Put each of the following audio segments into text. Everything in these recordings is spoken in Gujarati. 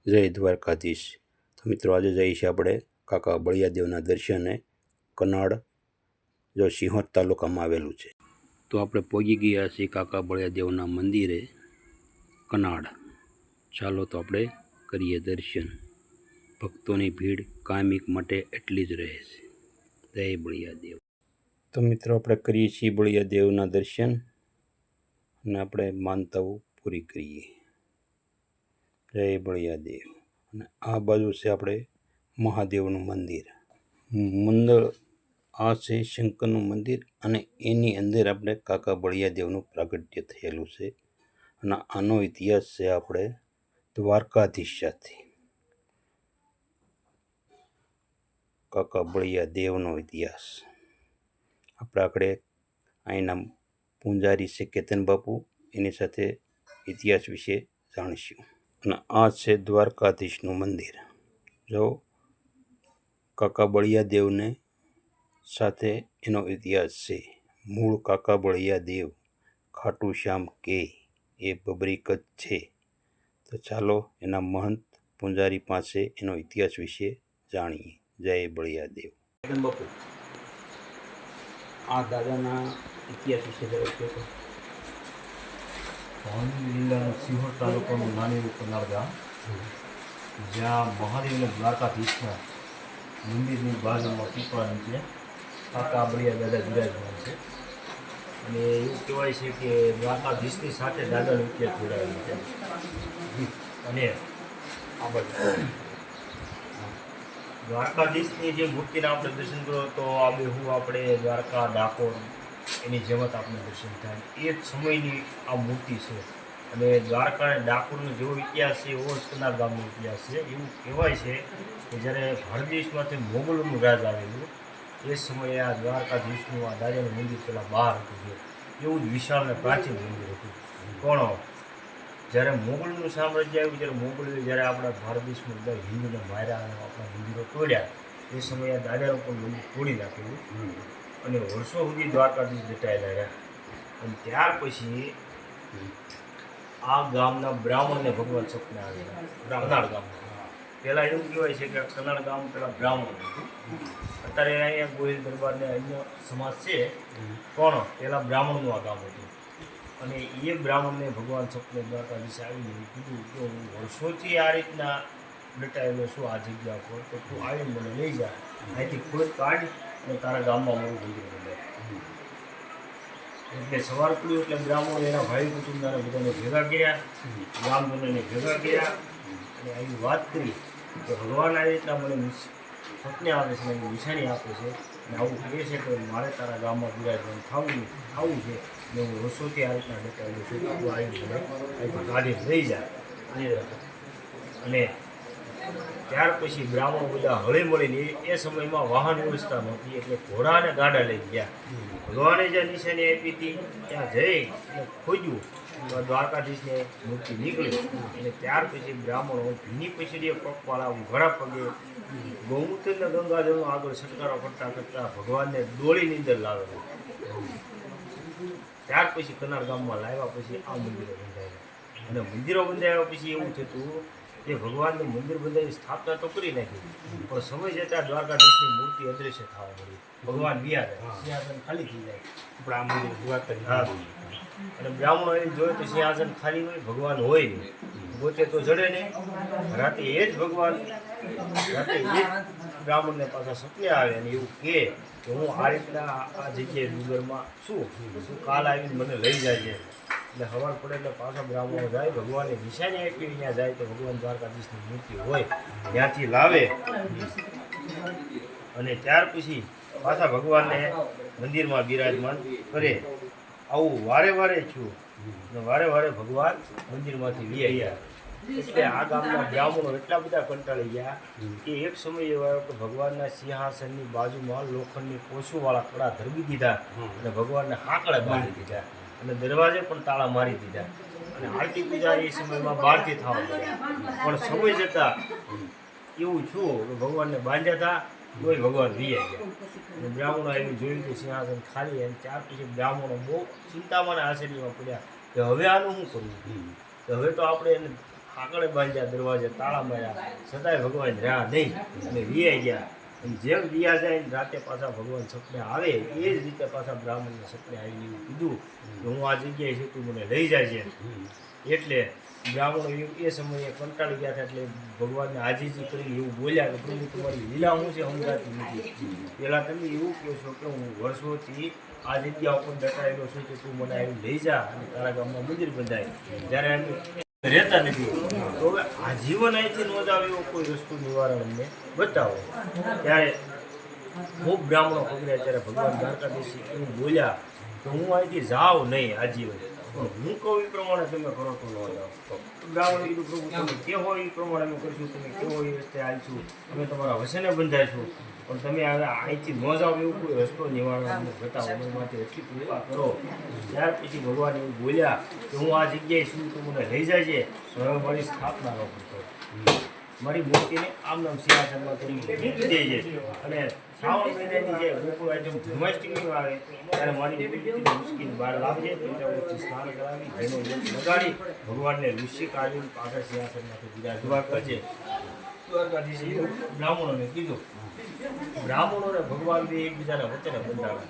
જય દ્વારકાધીશ. તો મિત્રો આજે જઈએ છીએ આપણે કાકા બળિયાદેવના દર્શને. કનાડ જો સિંહોર તાલુકામાં આવેલું છે. તો આપણે પહોંચી ગયા છીએ કાકા બળિયાદેવના મંદિરે કનાડ. ચાલો તો આપણે કરીએ દર્શન. ભક્તોની ભીડ કાયમિક માટે એટલી જ રહે છે. જય બળિયાદેવ. તો મિત્રો આપણે કરીએ છીએ બળિયાદેવના દર્શન અને આપણે માનતાઓ પૂરી કરીએ. જય બળિયાદેવ. અને આ બાજુ છે આપણે મહાદેવનું મંદિર. આ છે શંકરનું મંદિર અને એની અંદર આપણે કાકા બળિયાદેવનું પ્રાગટ્ય થયેલું છે. અને આનો ઇતિહાસ છે આપણે દ્વારકાધીશ સાથે. કાકા બળિયાદેવનો ઇતિહાસ આપણે અહીંના પૂંજારી છે કેતન બાપુ, એની સાથે ઇતિહાસ વિશે જાણીશું. અને આ છે દ્વારકાધીશનું મંદિર. જો કાકા બળિયાદેવને સાથે એનો ઇતિહાસ છે. મૂળ કાકા બળિયાદેવ ખાટુ શ્યામ કે એ બબરીક જ છે. તો ચાલો એના મહંત પૂંજારી પાસે એનો ઇતિહાસ વિશે જાણીએ. જય બળિયાદેવ. બાપુ, આ દાદાના ઇતિહાસ વિશે જણાવો. ભાવનગર જિલ્લાનું સિંહોર તાલુકાનું નાનું એવું કનાડ ગામ, જ્યાં મહાદેવના દ્વારકાધીશના મંદિરની બાજુમાં પીપળા નીચે કાકા બળિયા દાદા બિરાજમાન છે. અને એવું કહેવાય છે કે દ્વારકાધીશની સાથે દાદાનો ઇતિહાસ જોડાયેલો છે. અને આ બાજુ દ્વારકાધીશની જે મૂર્તિના આપણે દર્શન કરો તો આબેહૂબ આપણે દ્વારકા ડાકોર એની જેમ જ આપણે દર્શન થાય. એ જ સમયની આ મૂર્તિ છે. અને દ્વારકા અને ડાકોરનો જેવો ઇતિહાસ છે એવો જ કનાડ ગામનો ઇતિહાસ છે. એવું કહેવાય છે કે જ્યારે ભારત દેશમાંથી મોગલોનું રાજ આવેલું એ સમયે આ દ્વારકાધીશનું આ દાદાનું મંદિર પહેલાં બહાર હતું. એવું જ વિશાળ અને પ્રાચીન મંદિર હતું. પણ જ્યારે મોગલનું સામ્રાજ્ય આવ્યું ત્યારે મોગલોએ જ્યારે આપણા ભારત દેશમાં બધા હિન્દુને માર્યા અને આપણા મંદિરો તોડ્યા એ સમયે આ દાદાનું પણ મંદિર તોડી નાખેલું. અને વર્ષો સુધી દ્વારકાધીશ દટાયેલા રહ્યા. અને ત્યાર પછી આ ગામના બ્રાહ્મણને ભગવાન સપને આવેલા. કનાડ ગામમાં પહેલાં એવું કહેવાય છે કે કનાડ ગામ પહેલાં બ્રાહ્મણ હતું. અત્યારે અહીંયા ગોહિલ દરબારને અન્ય સમાજ છે, પણ પહેલાં બ્રાહ્મણનું આ ગામ હતું. અને એ બ્રાહ્મણને ભગવાન સપને દ્વારકાધીશે આવીને કીધું કે હું વર્ષોથી આ રીતના દટાયેલો છું આ જગ્યા પર, તો તું આવીને મને લઈ જા, અહીંથી ખોદ કાઢ અને તારા ગામમાં મારું મંદિર બંધાય. એટલે સવાર પડ્યું એટલે બ્રાહ્મણો એના ભાઈ કુટુંબના બધાને ભેગા કર્યા, ગામજનોને ભેગા કર્યા અને આવી વાત કરી કે ભગવાન આવી રીતના મને સપને આવે છે, મને નિશાની આપે છે અને આવું કહે છે કે મારે તારા ગામમાં બિરાજમાન થવું છે ને હું વર્ષોથી આ રીતના દટાયેલો છું, તું આવી મને અહીંથી કાઢી લઈ જાય. અને ત્યાર પછી બ્રાહ્મણો બધા હળી મળીને એ સમયમાં વાહન વ્યવસ્થા નહોતી એટલે ઘોડા અને ગાડા લઈ ગયા. ભગવાને જે નિશાની આપી હતી ત્યાં જઈ અને ખોજ્યું તો દ્વારકાધીશને મૂર્તિ નીકળી. અને ત્યાર પછી બ્રાહ્મણો ભીની પછડીએ પગપાળા ઉઘાડા પગે ગૌમૂત્રને ગંગાજળનો આગળ છટકારો કરતાં કરતાં ભગવાનને ડોળીની અંદર લાવેલો. ત્યાર પછી કનાડ ગામમાં લાવ્યા પછી આ મંદિરો બંધાયા. અને મંદિરો બંધાયા પછી એવું થતું કે ભગવાનનું મંદિર બંધાવી સ્થાપના તો કરી નાખી, પણ સમય જતાં દ્વારકાધીશની મૂર્તિ અદૃશ્ય થવા મળી. ભગવાન બિહારે સિંહાસન ખાલી થઈ જાય. આપણે આ મંદિર દ્વારકાધીશ. હા. અને બ્રાહ્મણો એને જોયું તો સિંહાસન ખાલી હોય, ભગવાન હોય નહીં, પોતે તો જડે નહીં. રાતે એ જ ભગવાન રાતે એ જ બ્રાહ્મણને પાછા સપને આવે અને એવું કહે કે હું આ રીતના આ જગ્યાએ ડુંગરમાં છું, કાલ આવીને મને લઈ જાય છે. એટલે સવાર પડે એટલે પાછા બ્રાહ્મણો જાય, ભગવાનને નિશાની આપી ત્યાં જાય તો ભગવાન દ્વારકાધીશની મૂર્તિ હોય ત્યાંથી લાવે અને ત્યાર પછી પાછા ભગવાનને મંદિરમાં બિરાજમાન કરે. આવું વારે વારે થયું અને વારે વારે ભગવાન મંદિરમાંથી લઈ આવ્યા. એટલે આ ગામના બ્રાહ્મણો એટલા બધા કંટાળી ગયા કે એક સમય એવો આવ્યો કે ભગવાનના સિંહાસનની બાજુમાં લોખંડની કોસુવાળા કડા ધરબી દીધા અને ભગવાનને હાકડે બાંધી દીધા અને દરવાજે પણ તાળા મારી દીધા. અને આરતી પૂજા એ સમયમાં બહારથી થવા મળ્યા. પણ સમય જતાં એવું થયું કે ભગવાનને બાંધ્યા હતા તોય ભગવાન રિયા ગયા. અને બ્રાહ્મણો એવું જોયું કે સિંહાસન ખાલી. અને ત્યાર પછી બ્રાહ્મણો બહુ ચિંતામાં આશ્ચર્યમાં પડ્યા કે હવે આનું શું કરવું, કે હવે તો આપણે એને આગળ બાંધ્યા, દરવાજે તાળા માર્યા, છતાંય ભગવાન રહ્યા નહીં અને વિયાઈ ગયા. અને જેમ વિયા જાય ને રાતે પાછા ભગવાન સપને આવે એ જ રીતે પાછા બ્રાહ્મણને સપને આવીને એવું કીધું કે હું આ જગ્યાએ છું, તું મને લઈ જાય છે. એટલે બ્રાહ્મણો એ સમયે કંટાળી ગયા હતા એટલે ભગવાનને આજીજી કરી એવું બોલ્યા કે પ્રભુ તમારી લીલા હું છે સમજાતી નથી. પહેલાં તમે એવું કહો છો કે હું વર્ષોથી આ જગ્યા ઉપર દટાયેલો છું કે તું મને આવી લઈ જા અને તારા ગામમાં મંદિર બંધાય. જ્યારે અમે રહેતા નથી તો હવે આજીવન અહીંથી ન જ આવે એવો કોઈ વસ્તુ નિવારણ અમને બતાવો. ત્યારે ખૂબ બ્રાહ્મણો પકડ્યા ત્યારે ભગવાન દ્વારકાધીશ એવું બોલ્યા કે હું અહીંથી જાઉં નહીં આજીવન, પણ હું કહું એ પ્રમાણે તમે કરો તો ન જાઓ. બ્રાહ્મણે કીધું પ્રભુ તમે કેવો એ પ્રમાણે અમે કરીશું, તમે કેવો એ રસ્તે આવીશું, અમે તમારા વચને બંધાઈશું, પણ તમે હવે અહીંથી ન જાઓ એવું કોઈ રસ્તો નિવારણ અમને બતાવો, અમે માટે એટલી કૃપા કરો. ત્યાર પછી ભગવાન એવું બોલ્યા કે હું આ જગ્યાએ છું, તું મને લઈ જાય છે, હવે મારી સ્થાપના ન કરતો, મારી મૂર્તિને આમ નામ સિંહાસનમાં કરી મૂકી દે છે. અને શ્રાવણ મહિનાની જે ગોકુળ આઈટમ જન્માષ્ટમી આવે ત્યારે મારી મૂર્તિને ઉચકીને બહાર લાવજે, પછી સ્નાન કરાવી, જેનો લગાડી ભગવાનને ઋષિ કાઢીને પાછળ સિંહાસનમાંથી બિરાજવા કરજે. દ્વારકાધીશે બ્રાહ્મણોને કીધું. બ્રાહ્મણોને ભગવાન બી એકબીજાના વચ્ચે બંધાવ્યા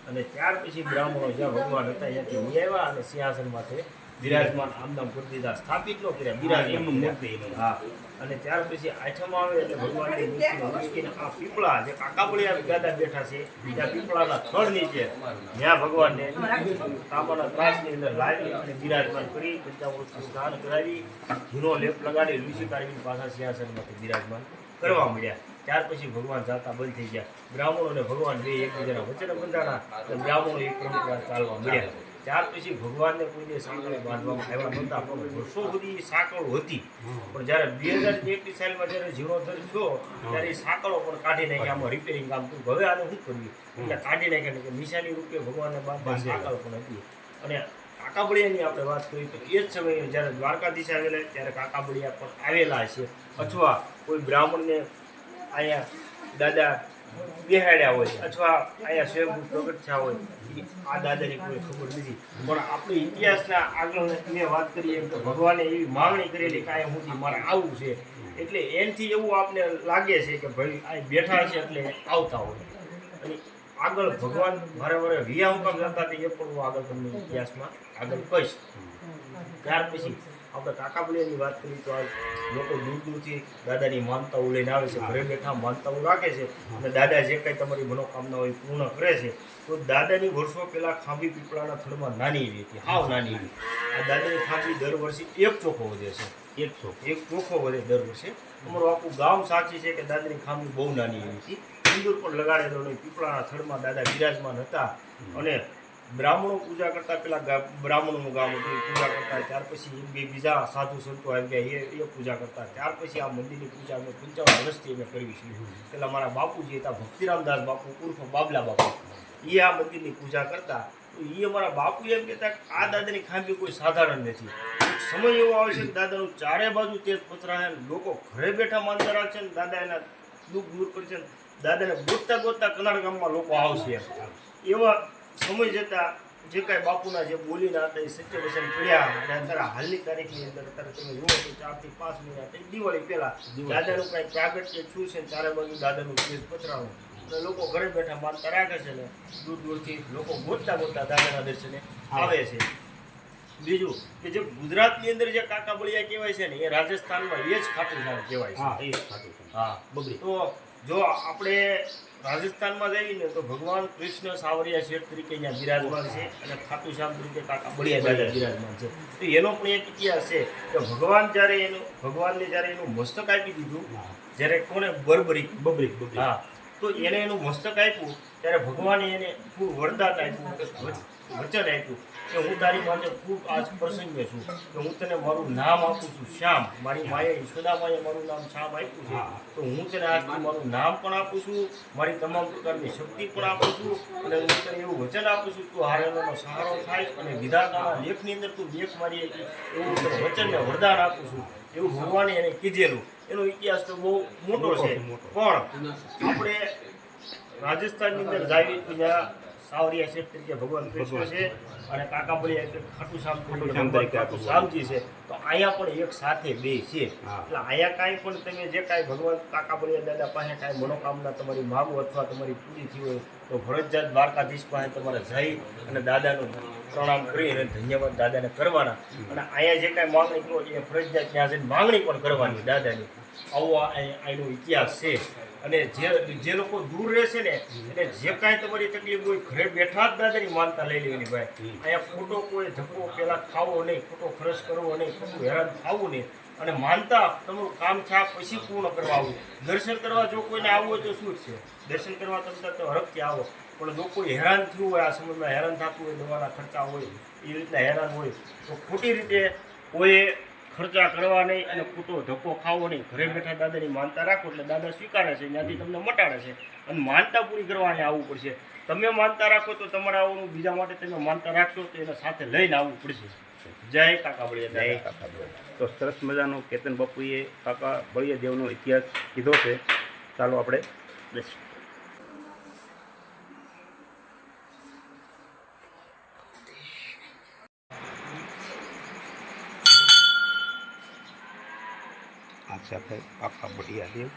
અને ત્યાર પછી બ્રાહ્મણો જ્યાં ભગવાન હતા ત્યાંથી લઈ આવ્યા અને સિંહાસન માથે બિરાજમાન આમનામ કરી દીધા. સ્થાપિત ન કર્યા, બિરાજમાન. હા. અને ત્યાર પછી આઠમ આવે એટલે ભગવાનની મૂર્તિને ઉચકીને આ પીપળા જે કાકાબળિયા ગાદા બેઠા છે ત્યાં પીપળાના થડ નીચે ત્યાં ભગવાનને તાંબાના ત્રાસની અંદર લાવી અને બિરાજમાન કરી પંચામૃતથી સ્નાન કરાવી, ઘીનો લેપ લગાડી ઋષિ કાઢીને પાછા સિંહાસનમાંથી બિરાજમાન કરવા મળ્યા. ત્યાર પછી ભગવાન જાતા બંધ થઈ ગયા. બ્રાહ્મણો અને ભગવાન બે એકબીજાના વચને બંધાણા અને બ્રાહ્મણો એક પરંપરા ચાલવા મળ્યા. ત્યાર પછી ભગવાનને કોઈને સાંકળે બાંધવામાં આવ્યા નહોતા, પણ વર્ષો સુધી સાંકળો હતી. પણ જ્યારે 2001ની સાલમાં જ્યારે જીર્ણોદ્ધાર થયો ત્યારે એ સાંકળો પણ કાઢી નાખ્યા, આમાં રિપેરિંગ કામ કર્યું. હવે આને શું કરવું એટલે કાઢી નાખ્યા કે નિશાની રૂપે ભગવાનને બાંધવા સાંકળ પણ હતી. અને કાકાબળિયાની આપણે વાત કરીએ તો એ જ સમયે જ્યારે દ્વારકાધીશ આવેલા ત્યારે કાકાબળિયા પણ આવેલા છે, અથવા કોઈ બ્રાહ્મણને અહીંયા દાદા બેહાડ્યા હોય અથવા અહીંયા સ્વયંભૂ પ્રગટ થયા હોય, આ દાદાની કોઈ ખબર નથી. પણ આપણે ઇતિહાસના આગળ મેં વાત કરીએ તો ભગવાને એવી માંગણી કરેલી કે અહીંયા સુધી મારે આવવું છે, એટલે એનાથી એવું આપને લાગે છે કે ભાઈ આ બેઠા છે એટલે આવતા હોય. અને આગળ ભગવાન વારે વિયા હું કામ જતા હતા એ પણ હું આગળ તમને ઇતિહાસમાં આગળ કહીશ. ત્યાર પછી આપણે કાકાબળિયાની વાત કરીએ તો આ લોકો દૂર દૂરથી દાદાની માનતાઓ લઈને આવે છે, ઘરે બેઠા માનતાઓ રાખે છે અને દાદા જે કંઈ તમારી મનોકામના હોય પૂર્ણ કરે છે. તો દાદાની વર્ષો પહેલાં ખાંભી પીપળાના થડમાં નાની એવી હતી, હાવ નાની એવી. આ દાદાની ખાંભી દર વર્ષે એક ચોખ્ખો વધે છે, એક ચોખ્ખો વધે દર વર્ષે. અમારું આખું ગામ સાક્ષી છે કે દાદાની ખાંભી બહુ નાની એવી હતી. સિંદૂર પણ લગાડેલો નહીં, પીપળાના થડમાં દાદા બિરાજમાન હતા. અને બ્રાહ્મણો પૂજા કરતા પેલા બ્રાહ્મણોનું ગામ હતું, પૂજા કરતા. ત્યાર પછી બીજા સાધુ સંતો આવી ગયા, એ પૂજા કરતા. ત્યાર પછી આ મંદિરની પૂજા અમે 55 વર્ષથી અમે કરવી છીએ. પેલા મારા બાપુજી હતા ભક્તિરામદાસ બાપુ ઉર્ફ બાબલા બાપુ, એ આ મંદિરની પૂજા કરતા. એ અમારા બાપુ એમ કહેતા આ દાદાની ખાંભી કોઈ સાધારણ નથી. સમય એવો આવે છે કે દાદાનું ચારે બાજુ તેજ પથરાય, લોકો ઘરે બેઠા માનતા રાખશે ને દાદા એના દુઃખ દૂર કરશે ને દાદાને ગોતતા કનાડ ગામમાં લોકો આવશે. એવા સમય જતા જે કાંઈ બાપુના જે બોલીના હતા એ સત્ય વચન પડ્યા. અને અત્યારે હાલની તારીખની અંદર અત્યારે તમે જુઓ તો 4 થી 5 મહિના દિવાળી પહેલા દાદાનું કાંઈ પ્રાગટ્ય થયું છે, ચારે બાજુ દાદાનું તેજ પથરાવું અને લોકો ઘરે બેઠા માનતા રાખે છે ને દૂર દૂરથી લોકો ગોતતા દાદાના દર્શને આવે છે. બીજું કે જે ગુજરાતની અંદર જે કાકાબળિયા કહેવાય છે ને એ રાજસ્થાનમાં એ જ ખાટુશ્યામ કહેવાય છે. હા, બબરી. તો જો આપણે રાજસ્થાનમાં જઈએ ને તો ભગવાન કૃષ્ણ સાવરિયા શેઠ તરીકે અહીંયા બિરાજમાન છે અને ખાટુશ્યામ તરીકે કાકાબળિયા દાદા બિરાજમાન છે. તો એનો પણ એક ઇતિહાસ છે કે ભગવાનને જ્યારે એનું મસ્તક આપી દીધું, જ્યારે કોને બબરી, હા, તો એને એનું મસ્તક આપ્યું ત્યારે ભગવાને એને ખૂબ વરદાન આપ્યું, વચન આપ્યું કે હું તારી માટે ખૂબ આજ પ્રસંગે છું કે હું તને મારું નામ આપું છું શ્યામ. મારી માએ યશોદામાએ મારું નામ શ્યામ આપ્યું છે, તો હું તને આજથી મારું નામ પણ આપું છું, મારી તમામ પ્રકારની શક્તિ પણ આપું છું અને હું તને એવું વચન આપું છું તું હારેલાનો સહારો થાય અને વિધાતાના લેખની અંદર તું લેખ મારી એવું તને વચનને વરદાન આપું છું, એવું ભગવાને એને કીધેલું. એનો ઇતિહાસ તો બહુ મોટો છે. પણ આપણે રાજસ્થાનની અંદર જાવી ત્યાં સાવરિયા શેઠ તરીકે ભગવાન કૃષ્ણ છે અને કાકા બળિયા એટલે ખાટુ શ્યામ તરીકે ખાટુ શ્યામ ભગવાન તરીકે ખાટુ શ્યામજી છે. તો અહીંયા પણ એક સાથે બે છે. હા. એટલે અહીંયા કાંઈ પણ તમે જે કાંઈ ભગવાન કાકા બળિયા દાદા પાસે કાંઈ મનોકામના તમારી માગો અથવા તમારી પૂરી થઈ હોય તો ફરજિયાત દ્વારકાધીશ પાસે તમારે જઈ અને દાદાનું પ્રણામ કરી અને ધન્યવાદ દાદાને કરવાના. અને અહીંયા જે કાંઈ માંગણી કરો એ ફરજિયાત ત્યાં જઈને માંગણી પણ કરવાની દાદાની. આવો અહીંનો ઇતિહાસ છે. અને જે લોકો દૂર રહેશે ને એટલે જે કાંઈ તમારી તકલીફ હોય ઘરે બેઠા જ દાદાની માનતા લઈ લેવાની ભાઈ. અહીંયા ખોટો કોઈ ધક્કો પહેલાં ખાવો નહીં, ખોટો ખર્ચ કરવો નહીં, ખોટું હેરાન થવું નહીં. અને માનતા તમારું કામ થયા પછી પૂર્ણ કરવા આવું. દર્શન કરવા જો કોઈને આવવું હોય તો શું છે, દર્શન કરવા તમે તો હરખથી આવો. પણ જો કોઈ હેરાન થયું હોય, આ સમયમાં હેરાન થતું હોય, દવાના ખર્ચા હોય, એ રીતના હેરાન હોય તો ખોટી રીતે કોઈ ખર્ચા કરવા નહીં અને ખોટો ધક્કો ખાવો નહીં. ઘરે બેઠા દાદાની માનતા રાખો એટલે દાદા સ્વીકારે છે, ત્યાંથી તમને મટાડે છે. અને માનતા પૂરી કરવા અહીંયા આવવું પડશે. તમે માનતા રાખો તો તમારે આવવાનું, બીજા માટે તમે માનતા રાખશો તો એને સાથે લઈને આવવું પડશે. જય કાકા બળિયા, જય કાકા બળિયા. તો સરસ મજાનો કેતન બાપુએ કાકા બળિયા દેવનો ઇતિહાસ કીધો છે. ચાલો આપણે બેસીએ. આ છે આપણે કાકા બળિયા દેવ.